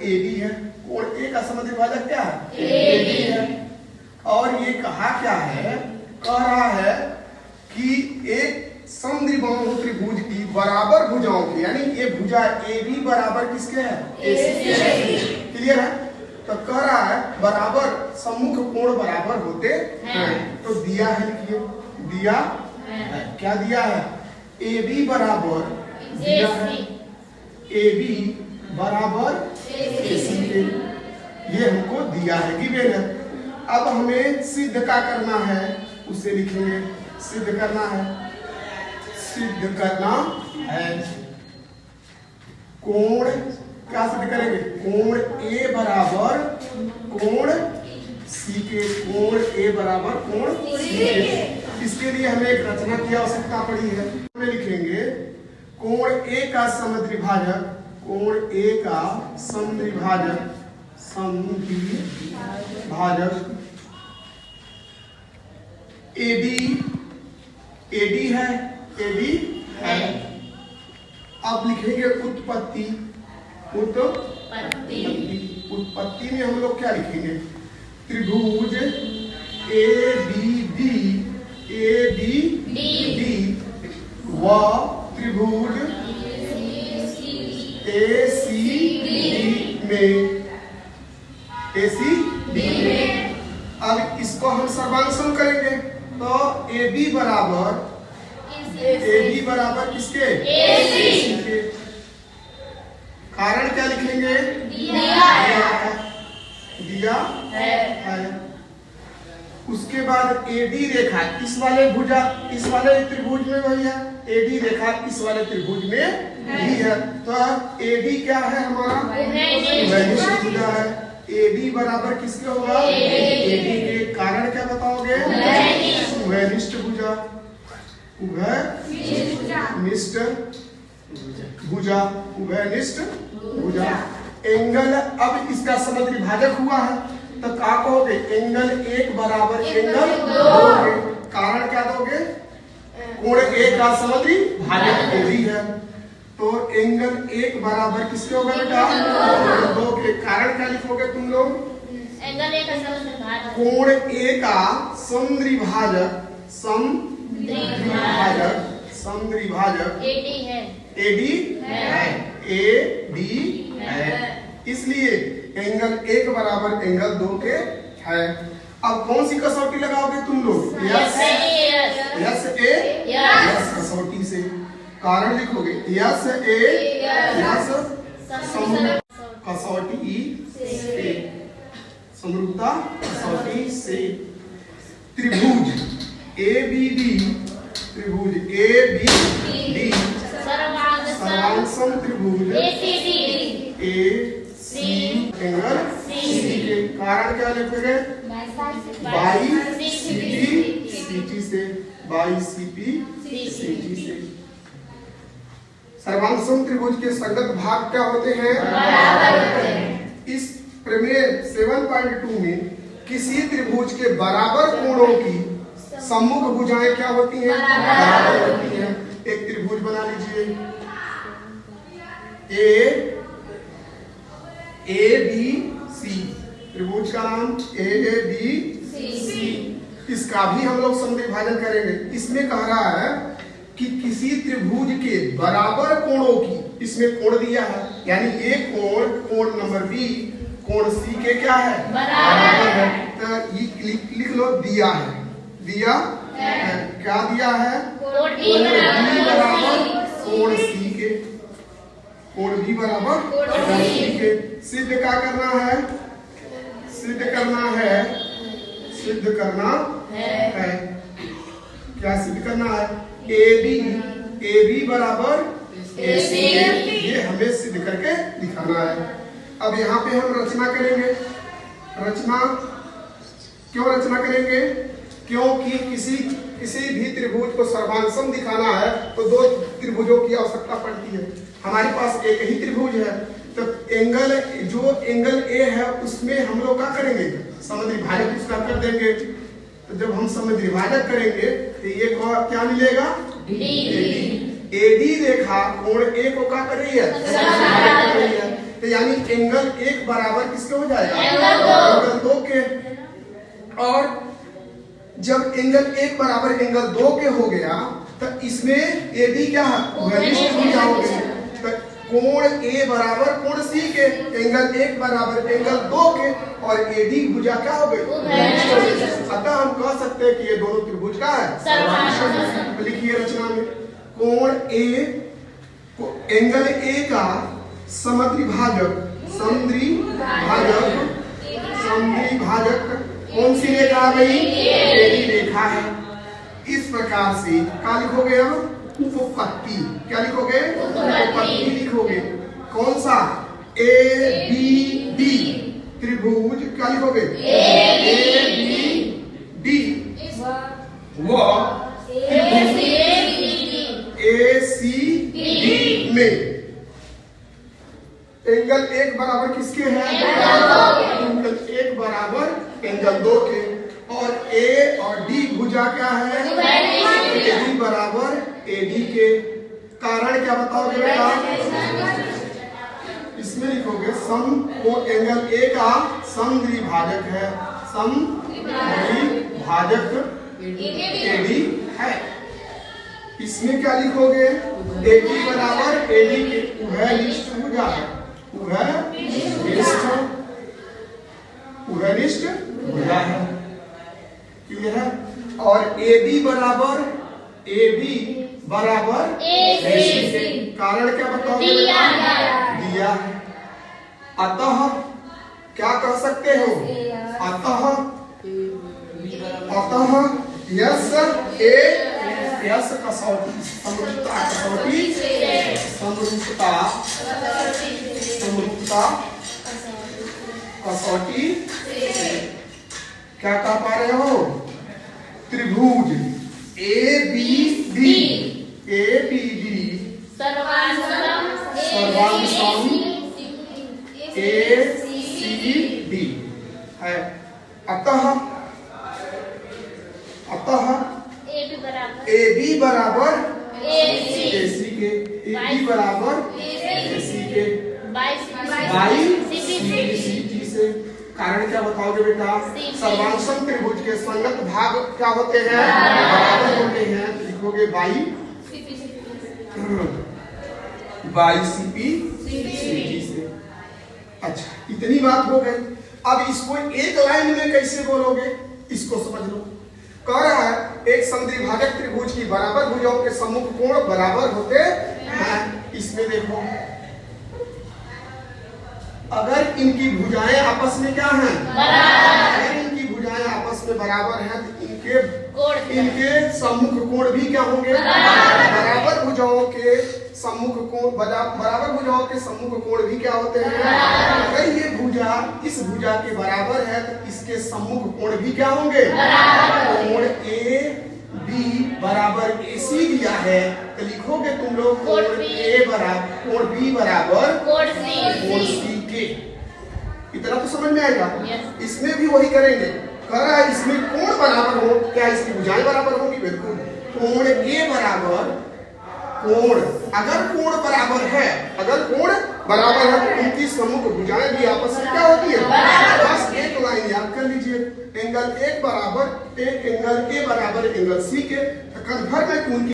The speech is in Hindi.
एडी है, कोण ए का समद्विभाजक क्या है? एडी है। और ये कहा क्या है? कह रहा है कि एक समद्विबाहु त्रिभुज की बराबर भुजाओं की, यानी ये भुजा ए बी बराबर किसके है? एसी के। क्लियर है? तो कह रहा है बराबर सम्मुख कोण बराबर होते हैं। तो दिया है, लिखिए, दिया है। क्या दिया है? ए बी बराबर दिया है, ए बी बराबर एसी के, ये हमको दिया है, गिवन है। अब हमें सिद्ध क्या करना है? उसे लिखेंगे, सिद्ध करना है, सिद्ध करना है। कोण क्या सिद्ध करेंगे? कोण ए बराबर कोण सी के, कोण ए बराबर कोण सी के। इसके लिए हमें एक रचना की आवश्यकता पड़ी है। हमें लिखेंगे कोण ए का समद्विभाजक, कोण ए का समद्विभाजक, समद्विभाजक एडी, एडी है, एडी है। अब लिखेंगे उत्पत्ति, उत्पत्ति, उत्पत्ति में हम लोग क्या लिखेंगे? त्रिभुज A B D, A B D व त्रिभुज ए सी डी में, ए सी डी में। अब इसको हम सर्वांशम करेंगे, तो ए बी बराबर, ए बी बराबर किसके? एसी के। कारण क्या लिखेंगे? दिया है, दिया है। उसके बाद एडी रेखा इस वाले भुजा, इस वाले त्रिभुज में वही है, एडी रेखा इस वाले त्रिभुज में भी है। तो एडी क्या है हमारा? उभयनिष्ठ भुजा है। एडी बराबर किसके होगा? एडी के। कारण क्या बताओगे? उभयनिष्ठ भुजा, उभयनिष्ठ भुजा, उभयनिष्ठ भुजा। एंगल, अब इसका समद्विभाजक हुआ है, तो क्या कहोगे? एंगल एक बराबर एंगल दो। कारण क्या दोगे? कोण ए का समद्विभाजक एडी है, तो एंगल एक बराबर किसके होगा बेटा? दो के। कारण क्या लिखोगे तुम लोग? एंगल ए का समद्विभाजक, कोण ए का समद्विभाजक, समद्विभाजक, समद्विभाजक एडी है, एडी है, एडी है। इसलिए एंगल एक बराबर एंगल दो के है। अब कौन सी कसौटी लगाओगे तुम लोग? यस, यस ए, यस कसौटी से। कारण लिखोगे यस ए, यस कसौटी से, समरूपता कसौटी से। त्रिभुज ए बी डी, त्रिभुज ए बी डी सर्वांशम त्रिभुज ए सी एंगल सी के। कारण क्या लिखोगे? बाई सीटी से, बाई सीपी सीटी से। सर्वांशम त्रिभुज के संगत भाग क्या होते हैं? इस प्रमेय 7.2 में किसी त्रिभुज के बराबर कोणों की सम्मुख भुजाएं क्या होती हैं? बराबर होती हैं। एक त्रिभुज बना लीजिए, ए बी सी, त्रिभुज का नाम ए बी सी। इसका भी हम लोग समद्विभाजन करेंगे। इसमें कह रहा है कि किसी त्रिभुज के बराबर कोणों की, इसमें कोण दिया है, यानी ये कोण, कोण नंबर बी, कोण सी के क्या है? बराबर है। तो ये लिख लो, दिया है, दिया है। क्या दिया है? कोण बी बराबर कोण सी के, कोण बी बराबर कोण सी के। सिद्ध क्या करना है? सिद्ध करना है, सिद्ध करना है। क्या सिद्ध करना है? ए बी बराबर एसी, ये हमें सिद्ध करके दिखाना है। अब यहाँ पे हम रचना करेंगे। रचना क्यों रचना करेंगे? क्योंकि किसी भी त्रिभुज को सर्वांशम दिखाना है तो दो त्रिभुजों की आवश्यकता पड़ती है। हमारे पास एक ही त्रिभुज है, तो एंगल, जो एंगल ए है उसमें हम लोग क्या करेंगे? समद्विभाजक उसका कर देंगे। तो जब हम समद्विभाजक करेंगे तो ये क्या मिलेगा? एडी रेखा कोण ए को क्या कर रही है? तो यानी एंगल 1 बराबर किसके हो जाएगा? एंगल 2 के। और जब एंगल 1 बराबर एंगल 2 के हो गया तो इसमें एडी क्या है? घनिष्ठ भुजा हो गई। तो कोण ए बराबर कोण सी के, एंगल 1 बराबर एंगल 2 के, और एडी भुजा क्या हो गई? अतः हम कह सकते हैं कि ये दोनों त्रिभुज का है सर्वांश। लिखिए रचना में, कोण ए, एंगल ए का समद्विभाजक, समद्विभाजक कौन सी रेखा आ गई? एडी रेखा है। इस प्रकार से क्या लिखोगे? हम उपपत्ति। क्या लिखोगे? उपपत्ति लिखोगे। कौन सा? ए बी डी त्रिभुज। क्या लिखोगे? ए बी डी व ए सी डी में एंगल 1 बराबर किसके है? एंगल 1 बराबर एंगल 2 के। और ए और डी भुजा क्या है? एडी बराबर एडी के। कारण क्या बताओगे बेटा? इसमें लिखोगे सम को एंगल ए का समद्विभाजक है, समद्विभाजक एडी है। इसमें क्या लिखोगे? एडी बराबर एडी के उभयनिष्ठ भुजा है, उभयनिष्ठ भुजा है। क्लियर है? और AB बराबर AC के। कारण क्या बताओगे? दिया है। अतः क्या कह सकते हो? अतः यस ए यस कसौटी, समरूपता कसौटी, समरूपता कसौटी क्या कह पा रहे हो? त्रिभुज ABD सर्वांशम ACD है। अतः AB बराबर AC के, AB बराबर AC के बाई CG से। कारण क्या बताओगे बेटा? सर्वांशम त्रिभुज के संगत भाग क्या होते हैं? बराबर होते हैं। लिखोगे बाई CP CG से। अच्छा, इतनी बात हो गई। अब इसको एक लाइन में कैसे बोलोगे? इसको समझ लो। कह रहा है एक समद्विभाजक त्रिभुज की बराबर भुजाओं के सम्मुख कोण बराबर होते हैं। इसमें देखो, अगर इनकी भुजाएं आपस में क्या हैं? अगर इनकी भुजाएं आपस में बराबर हैं तो इनके सम्मुख कोण भी क्या होंगे? बराबर भुजाओं के सम्मुख कोण, बराबर भुजाओं के सम्मुख कोण भी क्या होते हैं? अगर ये भुजा इस भुजा के बराबर है तो इसके सम्मुख कोण भी क्या होंगे? कोण ए बी बराबर AC दिया है तो लिखोगे तुम लोग कोण A बराबर कोण B बराबर कोण C के। इतना तो समझ में आएगा। इसमें भी वही करेंगे। कह रहा है इसमें कोण बराबर हो, क्या इसकी भुजाएं बराबर होंगी? बिल्कुल। कोण A बराबर कोण, अगर कोण बराबर है, अगर कोण बराबर है तो उनकी सम्मुख भुजाएं भी आपस में क्या होती है? बस एक लाइन याद कर लीजिए, एंगल 1 बराबर एंगल A बराबर एंगल C के। कन्फर्म है कि उनकी